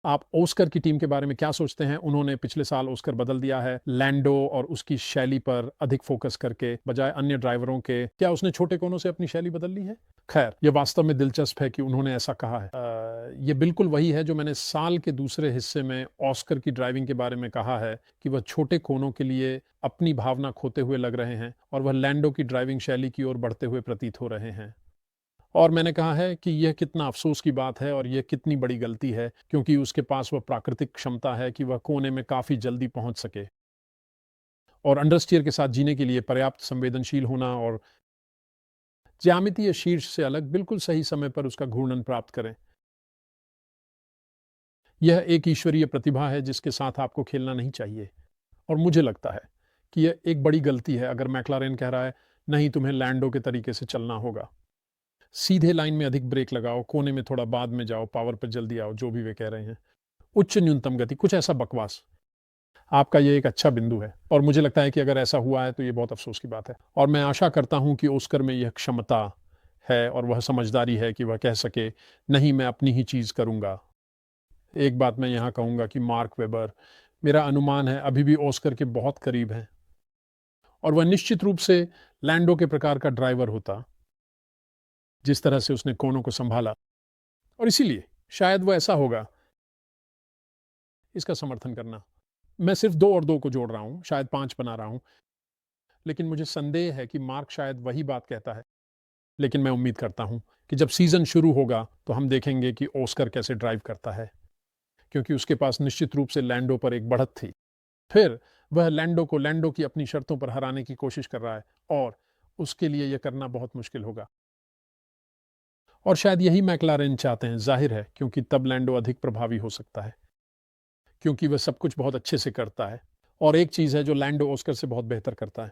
आप ऑस्कर की टीम के बारे में क्या सोचते हैं? उन्होंने पिछले साल ऑस्कर बदल दिया है लैंडो और उसकी शैली पर अधिक फोकस करके बजाय अन्य ड्राइवरों के। क्या उसने छोटे कोनों से अपनी शैली बदल ली है? खैर, यह वास्तव में दिलचस्प है कि उन्होंने ऐसा कहा है। यह बिल्कुल वही है जो मैंने साल के दूसरे हिस्से में ऑस्कर की ड्राइविंग के बारे में कहा है कि वह छोटे कोनों के लिए अपनी भावना खोते हुए लग रहे हैं और वह लैंडो की ड्राइविंग शैली की ओर बढ़ते हुए प्रतीत हो रहे हैं। और मैंने कहा है कि यह कितना अफसोस की बात है और यह कितनी बड़ी गलती है, क्योंकि उसके पास वह प्राकृतिक क्षमता है कि वह कोने में काफी जल्दी पहुंच सके और अंडरस्टीयर के साथ जीने के लिए पर्याप्त संवेदनशील होना और ज्यामितीय शीर्ष से अलग बिल्कुल सही समय पर उसका घूर्णन प्राप्त करें। यह एक ईश्वरीय प्रतिभा है जिसके साथ आपको खेलना नहीं चाहिए। और मुझे लगता है कि यह एक बड़ी गलती है अगर मैक्लारेन कह रहा है नहीं, तुम्हें लैंडो के तरीके से चलना होगा, सीधे लाइन में अधिक ब्रेक लगाओ, कोने में थोड़ा बाद में जाओ, पावर पर जल्दी आओ, जो भी वे कह रहे हैं, उच्च न्यूनतम गति, कुछ ऐसा बकवास। आपका ये एक अच्छा बिंदु है और मुझे लगता है कि अगर ऐसा हुआ है तो ये बहुत अफसोस की बात है। और मैं आशा करता हूं कि ऑस्कर में यह क्षमता है और वह समझदारी है कि वह कह सके नहीं, मैं अपनी ही चीज करूंगा। एक बात मैं यहां कहूंगा कि मार्क वेबर, मेरा अनुमान है, अभी भी ऑस्कर के बहुत करीब है और वह निश्चित रूप से लैंडो के प्रकार का ड्राइवर होता जिस तरह से उसने कोनों को संभाला, और इसीलिए शायद वो ऐसा होगा। इसका समर्थन करना, मैं सिर्फ 2 और 2 को जोड़ रहा हूं, शायद 5 बना रहा हूं, लेकिन मुझे संदेह है कि मार्क शायद वही बात कहता है। लेकिन मैं उम्मीद करता हूं कि जब सीजन शुरू होगा तो हम देखेंगे कि ऑस्कर कैसे ड्राइव करता है, क्योंकि उसके पास निश्चित रूप से लैंडो पर एक बढ़त थी। फिर वह लैंडो की अपनी शर्तों पर हराने की कोशिश कर रहा है और उसके लिए यह करना बहुत मुश्किल होगा। और शायद यही मैक्लारेन चाहते हैं, जाहिर है, क्योंकि तब लैंडो अधिक प्रभावी हो सकता है, क्योंकि वह सब कुछ बहुत अच्छे से करता है। और एक चीज़ है जो लैंडो ऑस्कर से बहुत बेहतर करता है,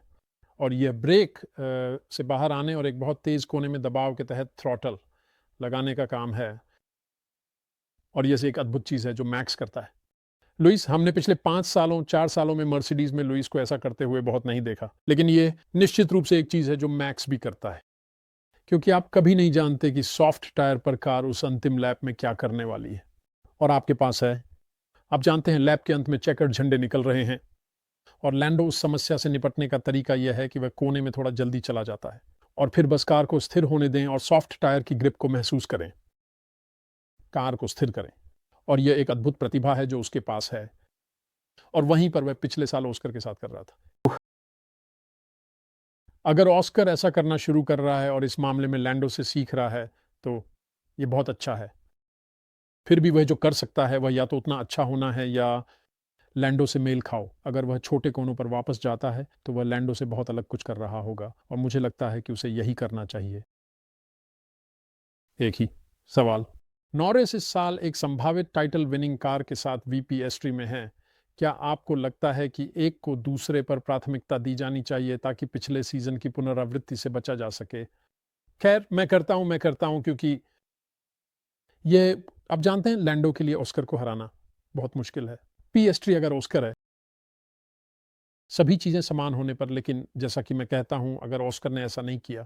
और यह ब्रेक से बाहर आने और एक बहुत तेज़ कोने में दबाव के तहत थ्रॉटल लगाने का काम है। और यह एक अद्भुत चीज़ है जो मैक्स करता है। लुइस, हमने पिछले 5 सालों 4 सालों में मर्सिडीज में लुइस को ऐसा करते हुए बहुत नहीं देखा, लेकिन ये निश्चित रूप से एक चीज़ है जो मैक्स भी करता है, क्योंकि आप कभी नहीं जानते कि सॉफ्ट टायर पर कार उस अंतिम लैप में क्या करने वाली है। और आपके पास है, आप जानते हैं, लैप के अंत में चेकर्ड झंडे निकल रहे हैं और लैंडो उस समस्या से निपटने का तरीका यह है कि वह कोने में थोड़ा जल्दी चला जाता है और फिर बस कार को स्थिर होने दें और सॉफ्ट टायर की ग्रिप को महसूस करें, कार को स्थिर करें। और यह एक अद्भुत प्रतिभा है जो उसके पास है, और वहीं पर वह पिछले साल ऑस्कर के साथ कर रहा था। अगर ऑस्कर ऐसा करना शुरू कर रहा है और इस मामले में लैंडो से सीख रहा है तो ये बहुत अच्छा है। फिर भी वह जो कर सकता है वह या तो उतना अच्छा होना है या लैंडो से मेल खाओ। अगर वह छोटे कोनों पर वापस जाता है तो वह लैंडो से बहुत अलग कुछ कर रहा होगा, और मुझे लगता है कि उसे यही करना चाहिए। एक ही सवाल, नॉरिस इस साल एक संभावित टाइटल विनिंग कार के साथ वीपीएसटी में है। क्या आपको लगता है कि एक को दूसरे पर प्राथमिकता दी जानी चाहिए ताकि पिछले सीजन की पुनरावृत्ति से बचा जा सके? खैर, मैं करता हूं क्योंकि ये, आप जानते हैं, लैंडो के लिए ऑस्कर को हराना बहुत मुश्किल है। पीएसटी अगर ऑस्कर है, सभी चीजें समान होने पर, लेकिन जैसा कि मैं कहता हूं, अगर ऑस्कर ने ऐसा नहीं किया,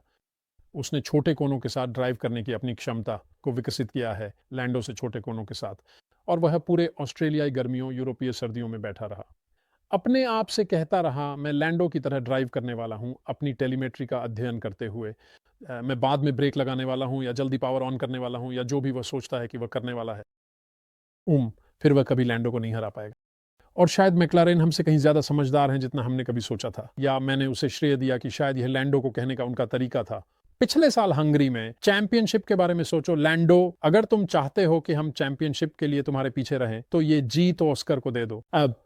उसने छोटे कोनों के साथ ड्राइव करने की अपनी क्षमता को विकसित किया है लैंडो से छोटे कोनों के साथ, और वह पूरे ऑस्ट्रेलियाई गर्मियों, यूरोपीय सर्दियों में बैठा रहा, अपने आप से कहता रहा, मैं लैंडो की तरह ड्राइव करने वाला हूं, अपनी टेलीमेट्री का अध्ययन करते हुए। मैं बाद में ब्रेक लगाने वाला हूं या जल्दी पावर ऑन करने वाला हूं या जो भी वह सोचता है कि वह करने वाला है। फिर वह कभी लैंडो को नहीं हरा पाएगा। और शायद मैक्लारेन हमसे कहीं ज्यादा समझदार हैं जितना हमने कभी सोचा था, या मैंने उसे श्रेय दिया कि शायद यह लैंडो को कहने का उनका तरीका था। पिछले साल हंगरी में चैंपियनशिप के बारे में सोचो, लैंडो, अगर तुम चाहते हो कि हम चैंपियनशिप के लिए तुम्हारे पीछे रहें तो ये जीत ऑस्कर को दे दो। अब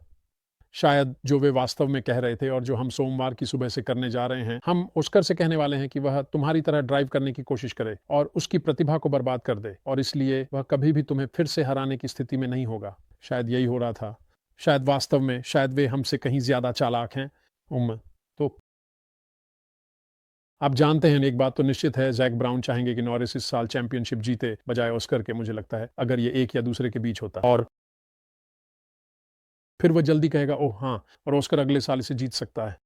शायद जो वे वास्तव में कह रहे थे और जो हम सोमवार की सुबह से करने जा रहे हैं, हम ऑस्कर से कहने वाले हैं कि वह तुम्हारी तरह ड्राइव करने की कोशिश करे और उसकी प्रतिभा को बर्बाद कर दे, और इसलिए वह कभी भी तुम्हें फिर से हराने की स्थिति में नहीं होगा। शायद यही हो रहा था। शायद वास्तव में, शायद वे हमसे कहीं ज्यादा चालाक हैं। तो आप जानते हैं, एक बात तो निश्चित है, जैक ब्राउन चाहेंगे कि नॉरिस इस साल चैंपियनशिप जीते बजाय ऑस्कर के, मुझे लगता है, अगर ये एक या दूसरे के बीच होता। और फिर वह जल्दी कहेगा, ओह हाँ, और ऑस्कर अगले साल इसे जीत सकता है।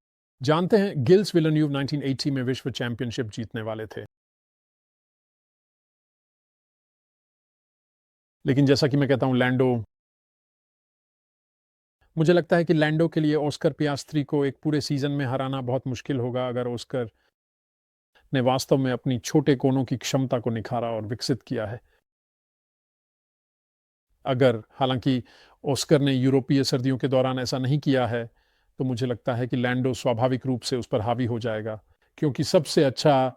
जानते हैं, गिल्स विलेन्यूव 1980 में विश्व चैंपियनशिप जीतने वाले थे, लेकिन जैसा कि मैं कहता हूं, लैंडो मुझे लगता है कि लैंडो के लिए ऑस्कर पियास्त्री को एक पूरे सीजन में हराना बहुत मुश्किल होगा अगर ऑस्कर ने वास्तव में अपनी छोटे कोनों की क्षमता को निखारा और विकसित किया है। अगर हालांकि ऑस्कर ने यूरोपीय सर्दियों के दौरान ऐसा नहीं किया है, तो मुझे लगता है कि लैंडो स्वाभाविक रूप से उस पर हावी हो जाएगा, क्योंकि सबसे अच्छा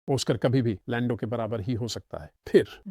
ऑस्कर कभी भी लैंडो के बराबर ही हो सकता है। फिर